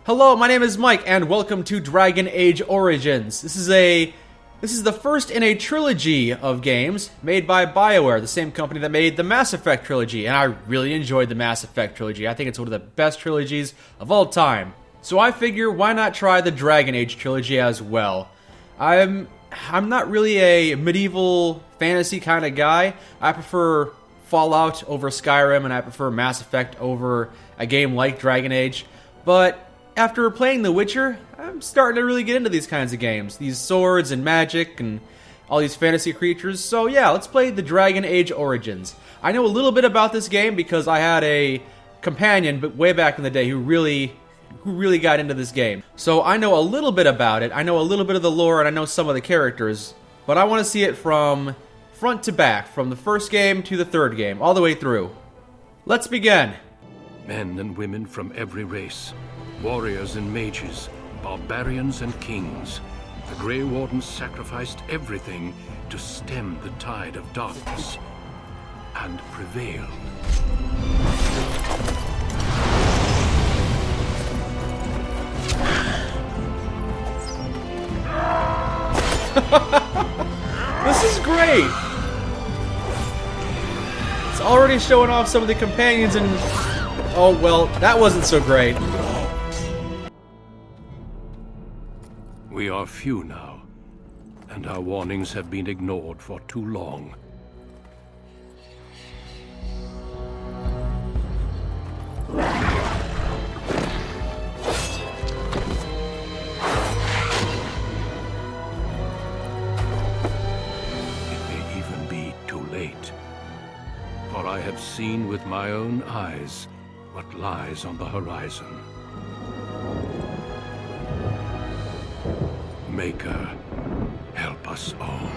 Hello, my name is Mike, and welcome to Dragon Age Origins. This is the first in a trilogy of games made by BioWare, the same company that made the Mass Effect trilogy, and I really enjoyed the Mass Effect trilogy. I think it's one of the best trilogies of all time. So I figure, why not try the Dragon Age trilogy as well? I'm not really a medieval fantasy kind of guy. I prefer Fallout over Skyrim, and I prefer Mass Effect over a game like Dragon Age. But after playing The Witcher, I'm starting to really get into these kinds of games. These swords and magic and all these fantasy creatures. So yeah, let's play the Dragon Age Origins. I know a little bit about this game because I had a companion but way back in the day who really got into this game. So I know a little bit about it. I know a little bit of the lore and I know some of the characters. But I want to see it from front to back, from the first game to the third game, all the way through. Let's begin. Men and women from every race. Warriors and mages, barbarians and kings. The Grey Wardens sacrificed everything to stem the tide of darkness and prevail. This is great! It's already showing off some of the companions and... oh, well, that wasn't so great. We are few now, and our warnings have been ignored for too long. It may even be too late, for I have seen with my own eyes what lies on the horizon. Maker, help us all.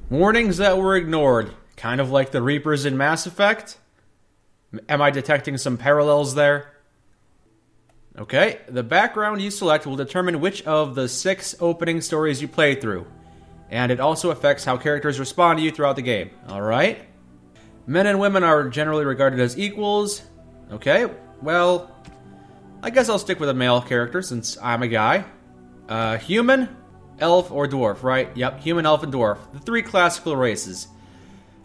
Warnings that were ignored. Kind of like the Reapers in Mass Effect? Am I detecting some parallels there? Okay, the background you select will determine which of the 6 opening stories you play through. And it also affects how characters respond to you throughout the game. Alright? Men and women are generally regarded as equals. Okay, well, I guess I'll stick with a male character since I'm a guy. Human, elf, or dwarf, right? Yep, human, elf, and dwarf. The 3 classical races.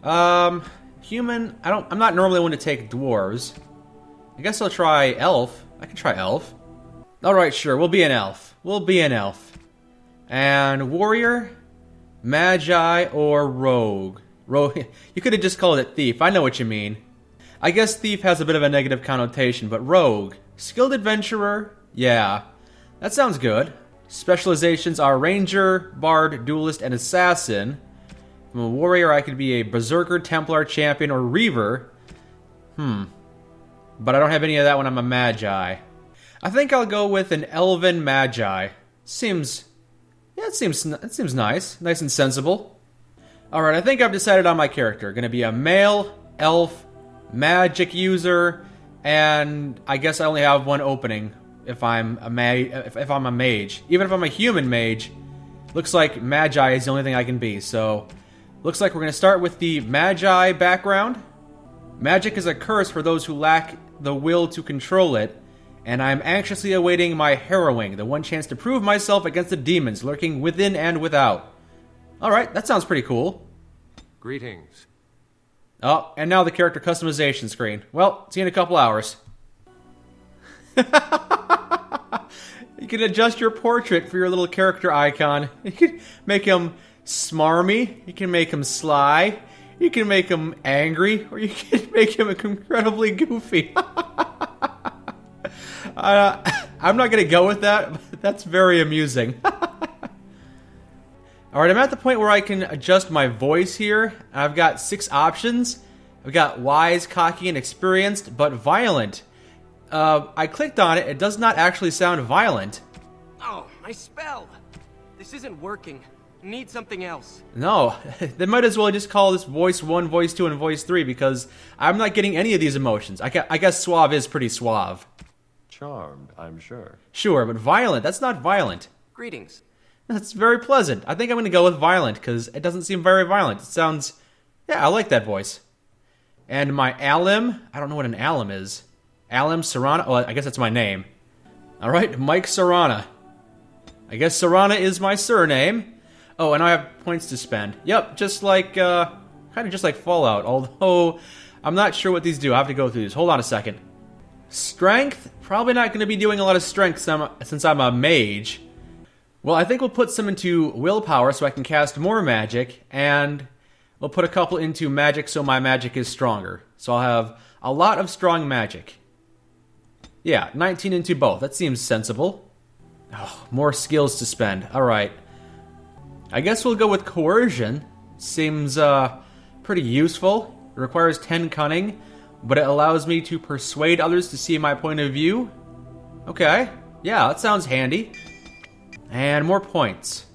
Human, I'm not normally one to take dwarves. I guess I'll try elf. I can try elf. Alright, sure, we'll be an elf. We'll be an elf. And warrior, magi, or rogue. You could have just called it thief, I know what you mean. I guess thief has a bit of a negative connotation, but rogue. Skilled adventurer? Yeah. That sounds good. Specializations are ranger, bard, duelist, and assassin. If I'm a warrior, I could be a berserker, templar, champion, or reaver. But I don't have any of that when I'm a magi. I think I'll go with an elven magi. It seems nice. Nice and sensible. Alright, I think I've decided on my character. Gonna be a male, elf, magic user, and I guess I only have one opening if I'm a mage. Even if I'm a human mage, looks like magi is the only thing I can be. So, looks like we're going to start with the magi background. Magic is a curse for those who lack the will to control it, and I'm anxiously awaiting my harrowing, the one chance to prove myself against the demons lurking within and without. Alright, that sounds pretty cool. Greetings. Oh, and now the character customization screen. Well, see you in a couple hours. You can adjust your portrait for your little character icon. You can make him smarmy, you can make him sly, you can make him angry, or you can make him incredibly goofy. I'm not going to go with that, but that's very amusing. Alright, I'm at the point where I can adjust my voice here. I've got 6 options. I've got wise, cocky, and experienced, but violent. I clicked on it. It does not actually sound violent. Oh, my spell! This isn't working. Need something else. No, they might as well just call this voice 1, voice 2, and voice 3 because I'm not getting any of these emotions. I guess suave is pretty suave. Charmed, I'm sure. Sure, but violent, that's not violent. Greetings. That's very pleasant. I think I'm going to go with violent, because it doesn't seem very violent. It sounds... yeah, I like that voice. And my alum, I don't know what an alum is. Alum Serana, oh, I guess that's my name. Alright, Mike Serana. I guess Serana is my surname. Oh, and I have points to spend. Yep, just like, kind of just like Fallout, although I'm not sure what these do. I have to go through these. Hold on a second. Strength? Probably not going to be doing a lot of strength since I'm a mage. Well, I think we'll put some into willpower so I can cast more magic, and we'll put a couple into magic so my magic is stronger. So I'll have a lot of strong magic. Yeah, 19 into both. That seems sensible. Oh, more skills to spend. Alright. I guess we'll go with coercion. Seems pretty useful. It requires 10 cunning, but it allows me to persuade others to see my point of view. Okay. Yeah, that sounds handy. And more points.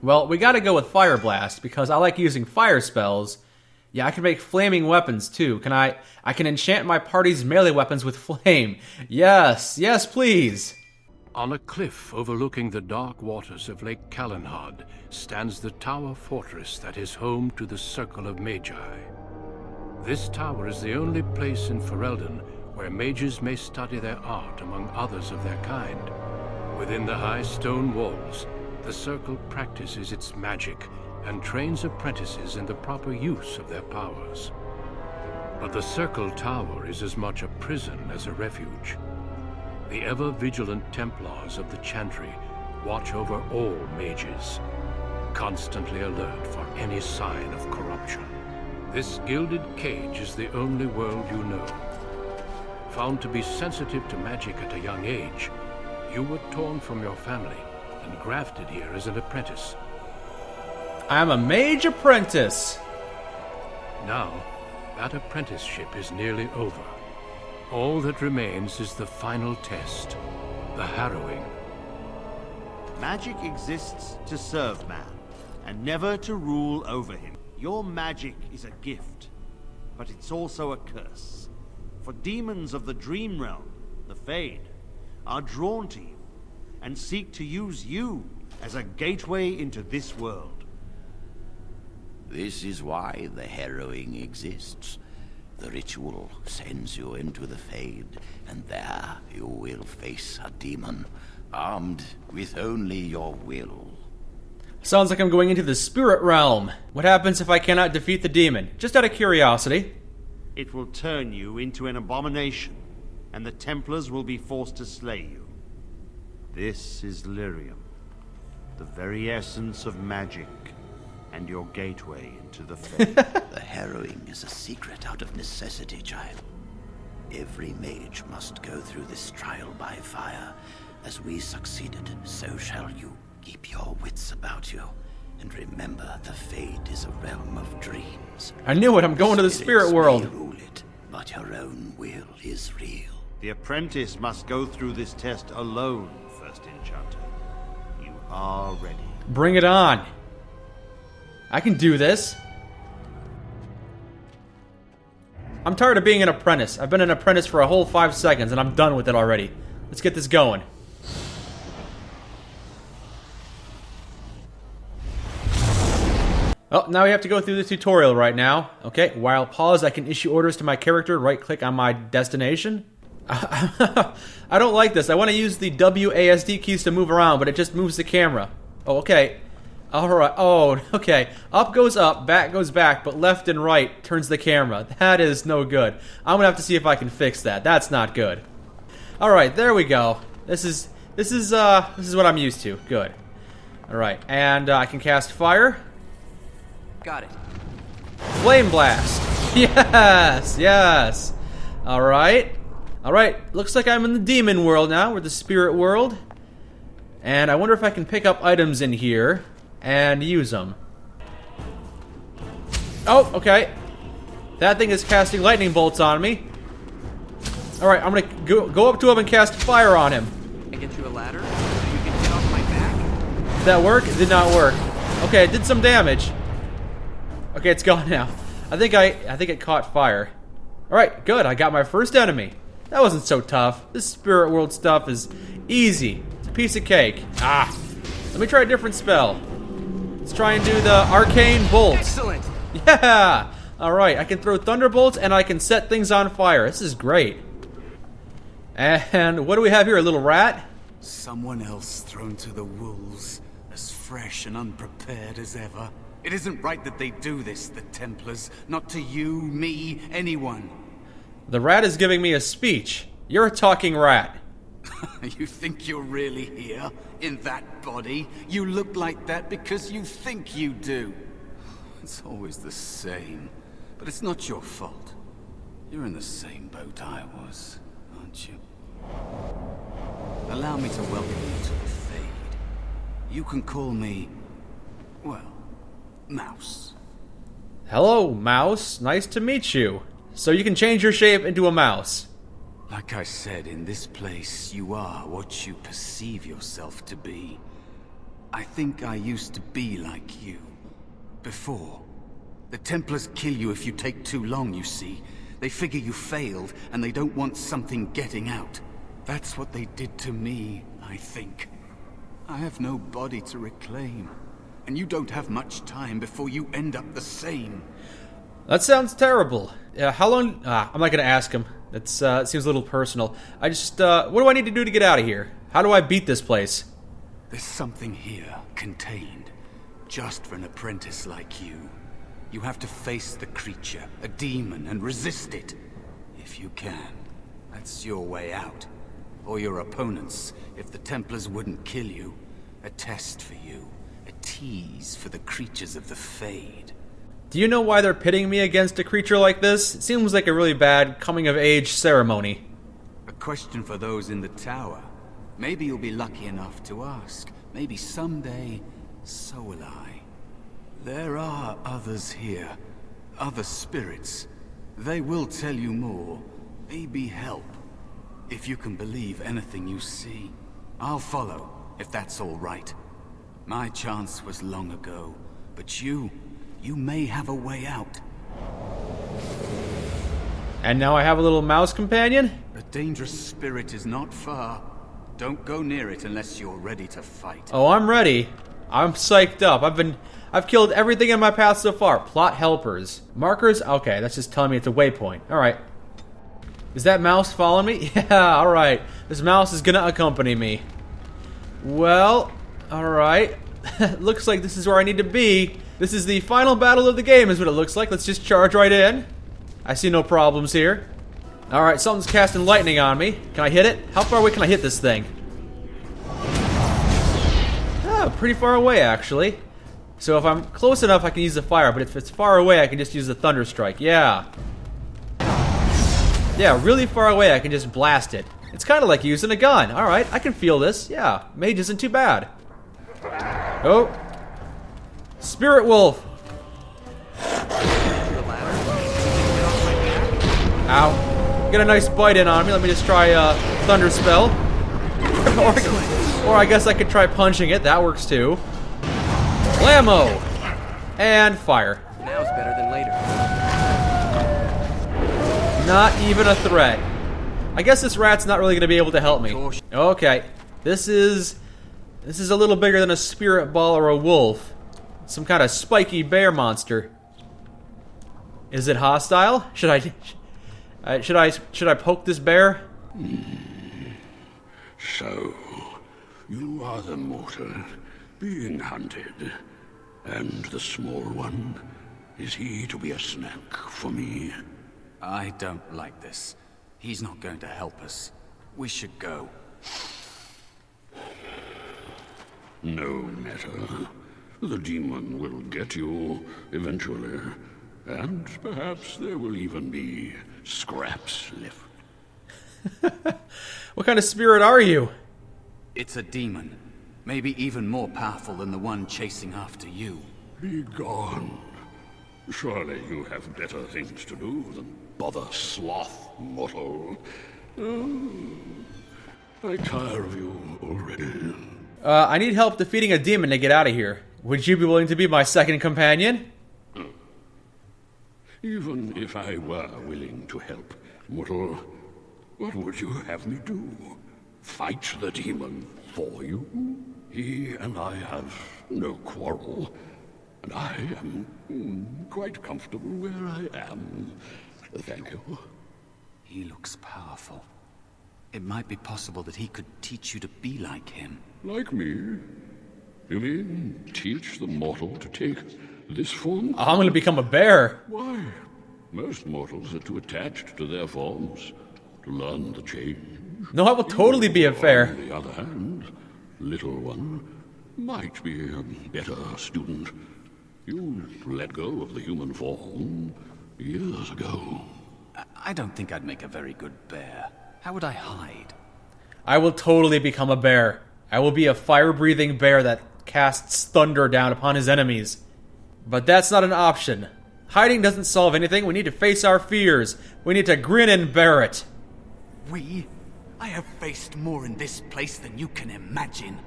Well, we gotta go with Fire Blast, because I like using fire spells. Yeah, I can make flaming weapons, too. I can enchant my party's melee weapons with flame. Yes, yes, please. On a cliff overlooking the dark waters of Lake Calenhad stands the tower fortress that is home to the Circle of Magi. This tower is the only place in Ferelden where mages may study their art among others of their kind. Within the high stone walls, the Circle practices its magic and trains apprentices in the proper use of their powers. But the Circle Tower is as much a prison as a refuge. The ever-vigilant Templars of the Chantry watch over all mages, constantly alert for any sign of corruption. This gilded cage is the only world you know. Found to be sensitive to magic at a young age, you were torn from your family and grafted here as an apprentice. I'm a mage apprentice. Now, that apprenticeship is nearly over. All that remains is the final test, the harrowing. Magic exists to serve man, and never to rule over him. Your magic is a gift, but it's also a curse. For demons of the Dream Realm, the Fade, are drawn to you, and seek to use you as a gateway into this world. This is why the harrowing exists. The ritual sends you into the Fade, and there you will face a demon, armed with only your will. Sounds like I'm going into the spirit realm. What happens if I cannot defeat the demon? Just out of curiosity. It will turn you into an abomination, and the Templars will be forced to slay you. This is Lyrium, the very essence of magic, and your gateway into the Fade. The harrowing is a secret out of necessity, child. Every mage must go through this trial by fire. As we succeeded, so shall you. Keep your wits about you. And remember, the Fade is a realm of dreams. I knew it, I'm going to the spirit world. May rule it, but your own will is real. The apprentice must go through this test alone, First Enchanter. You are ready. Bring it on. I can do this. I'm tired of being an apprentice. I've been an apprentice for a whole 5 seconds and I'm done with it already. Let's get this going. Oh, now we have to go through the tutorial right now. Okay, while paused, I can issue orders to my character. Right-click on my destination. I don't like this. I want to use the WASD keys to move around, but it just moves the camera. Oh, okay. Alright. Oh, okay. Up goes up, back goes back, but left and right turns the camera. That is no good. I'm gonna have to see if I can fix that. That's not good. Alright, there we go. This is what I'm used to. Good. Alright, and I can cast fire. Got it. Flame blast. Yes, yes. Alright. Alright, looks like I'm in the demon world now. We're the spirit world. And I wonder if I can pick up items in here and use them. Oh, okay. That thing is casting lightning bolts on me. Alright, I'm gonna go up to him and cast fire on him. I get you a ladder so you can get off my back? Did that work? It did not work. Okay, it did some damage. Okay, it's gone now. I think it caught fire. Alright, good. I got my first enemy. That wasn't so tough. This spirit world stuff is easy. It's a piece of cake. Ah. Let me try a different spell. Let's try and do the arcane bolt. Excellent. Yeah. Alright, I can throw thunderbolts and I can set things on fire. This is great. And what do we have here, a little rat? Someone else thrown to the wolves, as fresh and unprepared as ever. It isn't right that they do this, the Templars. Not to you, me, anyone. The rat is giving me a speech. You're a talking rat. You think you're really here? In that body? You look like that because you think you do. It's always the same. But it's not your fault. You're in the same boat I was, aren't you? Allow me to welcome you to the Fade. You can call me, well, Mouse. Hello, mouse. Nice to meet you. So you can change your shape into a mouse. Like I said, in this place, you are what you perceive yourself to be. I think I used to be like you. Before. The Templars kill you if you take too long, you see. They figure you failed, and they don't want something getting out. That's what they did to me, I think. I have no body to reclaim. And you don't have much time before you end up the same. That sounds terrible. How long... I'm not going to ask him. It seems a little personal. I just... what do I need to do to get out of here? How do I beat this place? There's something here, contained. Just for an apprentice like you. You have to face the creature, a demon, and resist it. If you can. That's your way out. Or your opponents, if the Templars wouldn't kill you. A test for you. A tease for the creatures of the Fade. Do you know why they're pitting me against a creature like this? It seems like a really bad coming-of-age ceremony. A question for those in the tower. Maybe you'll be lucky enough to ask. Maybe someday, so will I. There are others here. Other spirits. They will tell you more. Maybe help. If you can believe anything you see. I'll follow, if that's all right. My chance was long ago. But you may have a way out. And now I have a little mouse companion? A dangerous spirit is not far. Don't go near it unless you're ready to fight. Oh, I'm ready. I'm psyched up. I've killed everything in my path so far. Plot helpers. Markers? Okay, that's just telling me it's a waypoint. Alright. Is that mouse following me? Yeah, alright. This mouse is gonna accompany me. Well, alright. Looks like this is where I need to be. This is the final battle of the game is what it looks like. Let's just charge right in. I see no problems here. Alright, something's casting lightning on me. Can I hit it? How far away can I hit this thing? Oh, pretty far away, actually. So if I'm close enough, I can use the fire, but if it's far away, I can just use the thunder strike. Yeah. Yeah, really far away, I can just blast it. It's kind of like using a gun. Alright, I can feel this. Yeah, Mage isn't too bad. Oh. Spirit Wolf. Ow. Get a nice bite in on me. Let me just try Thunder Spell. or I guess I could try punching it. That works too. Blammo! And fire. Now's better than later. Not even a threat. I guess this rat's not really going to be able to help me. Okay. This is a little bigger than a spirit ball or a wolf. Some kind of spiky bear monster. Is it hostile? Should I poke this bear? So, you are the mortal being hunted. And the small one, is he to be a snack for me? I don't like this. He's not going to help us. We should go. No matter. The demon will get you eventually. And perhaps there will even be scraps left. What kind of spirit are you? It's a demon. Maybe even more powerful than the one chasing after you. Be gone. Surely you have better things to do than bother sloth, mortal. Oh, I tire of you already. I need help defeating a demon to get out of here. Would you be willing to be my second companion? Even if I were willing to help, mortal, what would you have me do? Fight the demon for you? He and I have no quarrel. and I am quite comfortable where I am. Thank you. He looks powerful. It might be possible that he could teach you to be like him. Like me? You mean teach the mortal to take this form? I'm gonna become a bear. Why? Most mortals are too attached to their forms to learn the change. No, I will totally be a bear. On the other hand, little one might be a better student. You let go of the human form years ago. I don't think I'd make a very good bear. How would I hide? I will totally become a bear. I will be a fire-breathing bear that casts thunder down upon his enemies. But that's not an option. Hiding doesn't solve anything. We need to face our fears. We need to grin and bear it. I have faced more in this place than you can imagine.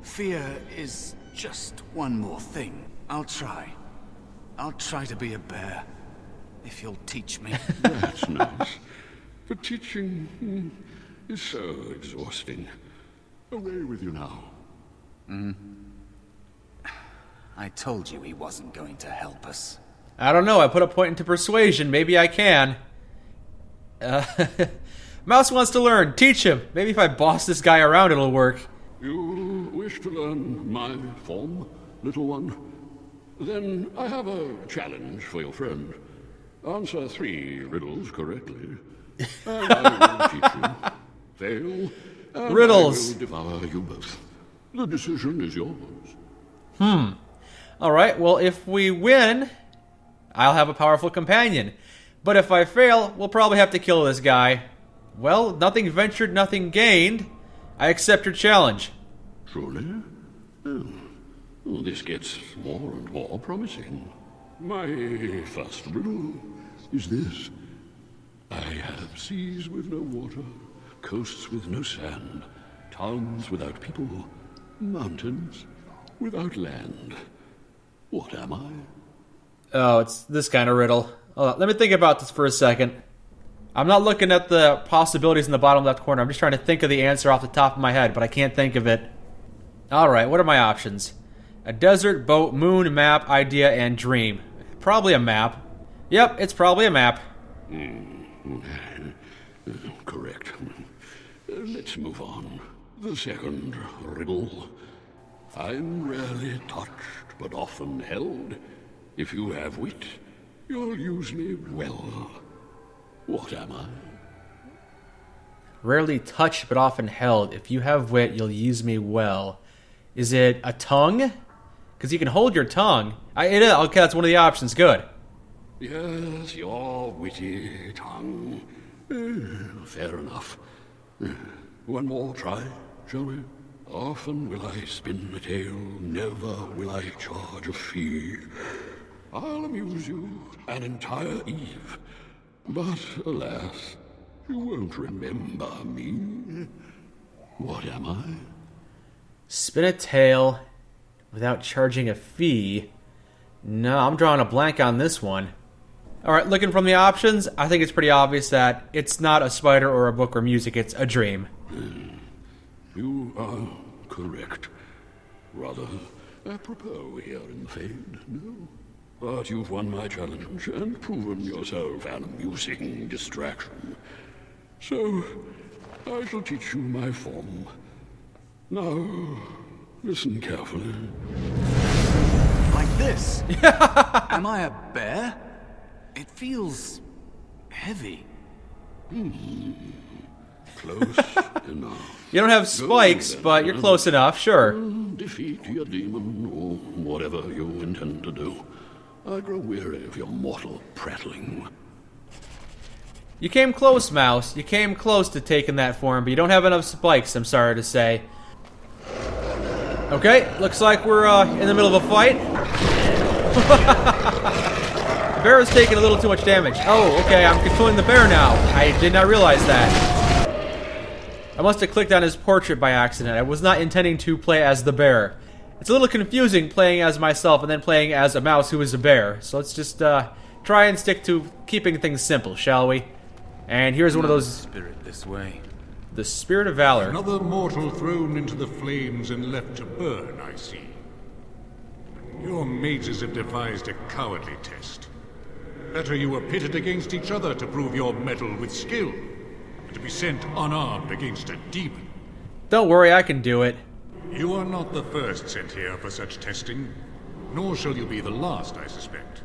Fear is just one more thing. I'll try. I'll try to be a bear. If you'll teach me. That's nice. But teaching is so exhausting. Away with you now. I told you he wasn't going to help us. I don't know. I put a point into persuasion. Maybe I can. Mouse wants to learn. Teach him. Maybe if I boss this guy around, it'll work. You wish to learn my form, little one? Then I have a challenge for your friend. Answer 3 riddles correctly, and I will teach you. Fail, and Riddles. I will devour you both. The decision is yours. Alright, well, if we win, I'll have a powerful companion. But if I fail, we'll probably have to kill this guy. Well, nothing ventured, nothing gained. I accept your challenge. Truly? Well, this gets more and more promising. My first riddle is this. I have seas with no water, coasts with no sand, towns without people, mountains without land. What am I? Oh, it's this kind of riddle. Let me think about this for a second. I'm not looking at the possibilities in the bottom left corner. I'm just trying to think of the answer off the top of my head, but I can't think of it. Alright, what are my options? A desert, boat, moon, map, idea, and dream. Probably a map. Yep, it's probably a map. Correct. Let's move on. The second riddle. I'm rarely touched, but often held. If you have wit, you'll use me well. What am I? Rarely touched, but often held. If you have wit, you'll use me well. Is it a tongue? Because you can hold your tongue. It is. Okay, that's one of the options. Good. Yes, your witty tongue. Fair enough. One more try, shall we? Often will I spin a tale, never will I charge a fee. I'll amuse you an entire eve, but alas, you won't remember me. What am I? Spin a tale without charging a fee. No, I'm drawing a blank on this one. Alright, looking from the options, I think it's pretty obvious that it's not a spider or a book or music, it's a dream. You are correct. Rather apropos here in the Fade, no? But you've won my challenge and proven yourself an amusing distraction. So, I shall teach you my form. Now, listen carefully. Like this? Am I a bear? It feels heavy. Close enough. You don't have spikes, but you're close enough, sure. Defeat your demon, or whatever you intend to do. I grow weary of your mortal prattling. You came close, Mouse. You came close to taking that form, but you don't have enough spikes, I'm sorry to say. Okay, looks like we're in the middle of a fight. The bear is taking a little too much damage. Oh, okay, I'm controlling the bear now. I did not realize that. I must have clicked on his portrait by accident. I was not intending to play as the bear. It's a little confusing playing as myself and then playing as a mouse who is a bear. So let's just try and stick to keeping things simple, shall we? And here's one of those... Spirit this way. The Spirit of Valor. Another mortal thrown into the flames and left to burn, I see. Your mages have devised a cowardly test. Better you were pitted against each other to prove your mettle with skill, and to be sent unarmed against a demon. Don't worry, I can do it. You are not the first sent here for such testing, nor shall you be the last, I suspect.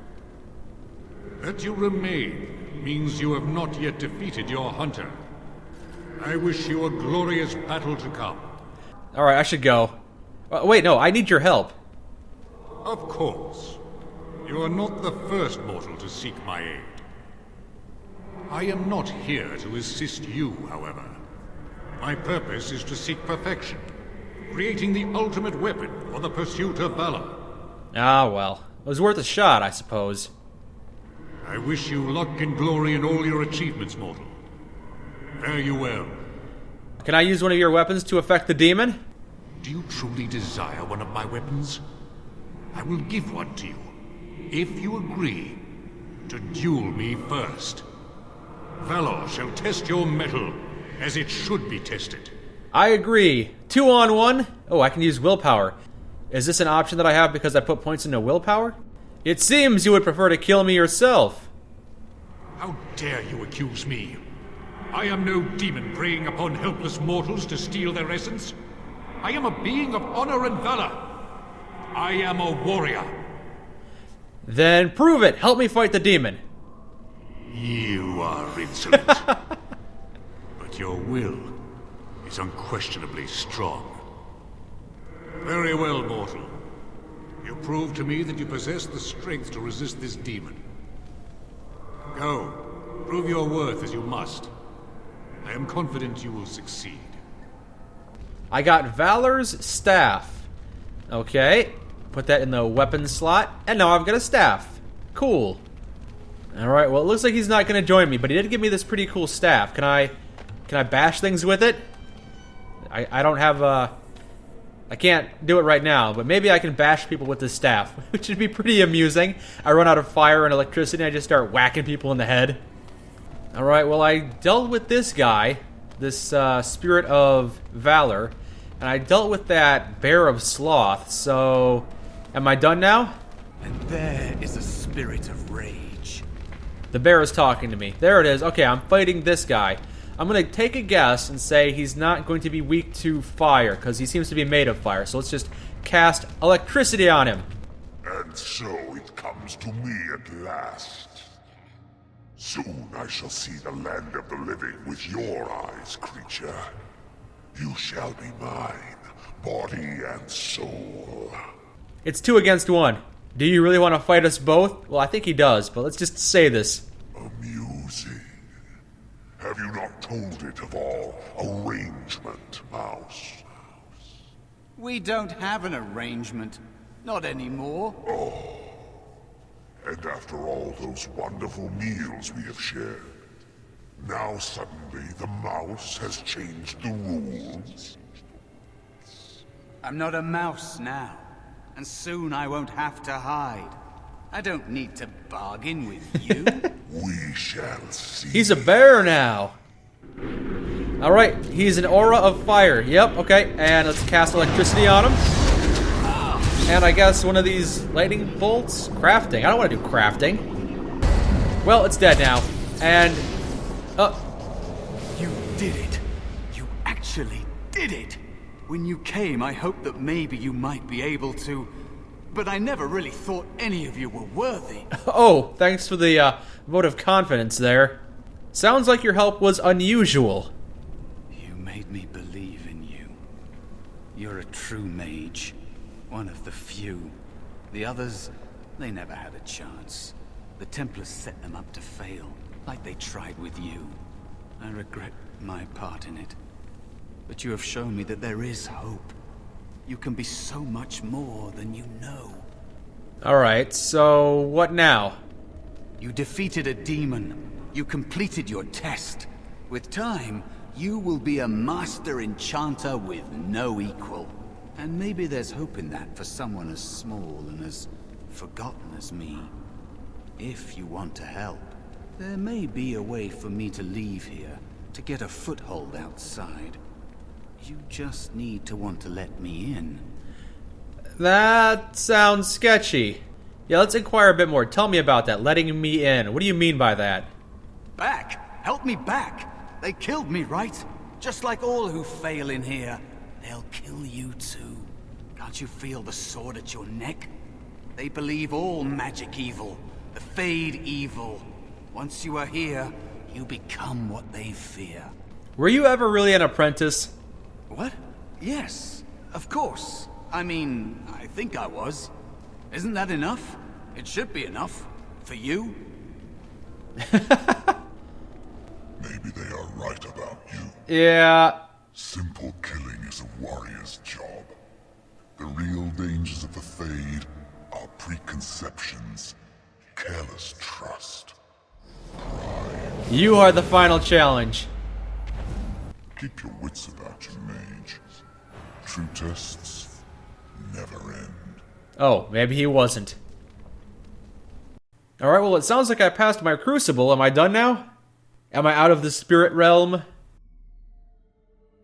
That you remain means you have not yet defeated your hunter. I wish you a glorious battle to come. Alright, I should go. Wait, no, I need your help. Of course. You are not the first mortal to seek my aid. I am not here to assist you, however. My purpose is to seek perfection, creating the ultimate weapon for the pursuit of Valor. Ah, well. It was worth a shot, I suppose. I wish you luck and glory in all your achievements, mortal. Fare you well. Can I use one of your weapons to affect the demon? Do you truly desire one of my weapons? I will give one to you, if you agree to duel me first. Valor shall test your mettle as it should be tested. I agree. 2-on-1? Oh, I can use willpower. Is this an option that I have because I put points into willpower? It seems you would prefer to kill me yourself. How dare you accuse me? I am no demon preying upon helpless mortals to steal their essence. I am a being of honor and valor. I am a warrior. Then prove it. Help me fight the demon. You are insolent. But your will is unquestionably strong. Very well, mortal. You prove to me that you possess the strength to resist this demon. Go. Prove your worth as you must. I am confident you will succeed. I got Valor's staff. Okay. Put that in the weapon slot. And now I've got a staff. Cool. Alright, well it looks like he's not going to join me, but he did give me this pretty cool staff. Can I bash things with it? I don't have I can't do it right now, but maybe I can bash people with this staff, which would be pretty amusing. I run out of fire and electricity and I just start whacking people in the head. Alright, well I dealt with this guy, this spirit of Valor, and I dealt with that bear of sloth, so am I done now? And there is a spirit of rage. The bear is talking to me. There it is. Okay, I'm fighting this guy. I'm going to take a guess and say he's not going to be weak to fire, because he seems to be made of fire. So let's just cast electricity on him. And so it comes to me at last. Soon I shall see the land of the living with your eyes, creature. You shall be mine, body and soul. It's 2 against 1. Do you really want to fight us both? Well, I think he does, but let's just say this. Amusing. Have you not told it of our arrangement, Mouse? We don't have an arrangement. Not anymore. Oh. And after all those wonderful meals we have shared, now suddenly the mouse has changed the rules? I'm not a mouse now, and soon I won't have to hide. I don't need to bargain with you. We shall see. He's a bear now. Alright, he's an aura of fire. Yep, okay. And let's cast electricity on him. And I guess one of these lightning bolts? Crafting. I don't want to do crafting. Well, it's dead now. And... You did it. You actually did it. When you came, I hoped that maybe you might be able to... But I never really thought any of you were worthy. Oh, thanks for the vote of confidence there. Sounds like your help was unusual. You made me believe in you. You're a true mage. One of the few. The others, they never had a chance. The Templars set them up to fail, like they tried with you. I regret my part in it. But you have shown me that there is hope. You can be so much more than you know. Alright, so what now? You defeated a demon. You completed your test. With time, you will be a master enchanter with no equal. And maybe there's hope in that for someone as small and as forgotten as me. If you want to help, there may be a way for me to leave here, to get a foothold outside. You just need to want to let me in. That sounds sketchy. Yeah, let's inquire a bit more. Tell me about that, letting me in. What do you mean by that? Back? Help me back. They killed me, right? Just like all who fail in here. They'll kill you too. Can't you feel the sword at your neck? They believe all magic evil, the Fade evil. Once you are here, you become what they fear. Were you ever really an apprentice? What? Yes, of course. I mean, I think I was. Isn't that enough? It should be enough. For you? Maybe they are right about you. Yeah. Simple killing is a warrior's job. The real dangers of the Fade are preconceptions, careless trust, pride. You are the final challenge. Keep your wits about you, Mage. True tests never end. Oh, maybe he wasn't. Alright, well, it sounds like I passed my crucible. Am I done now? Am I out of the spirit realm?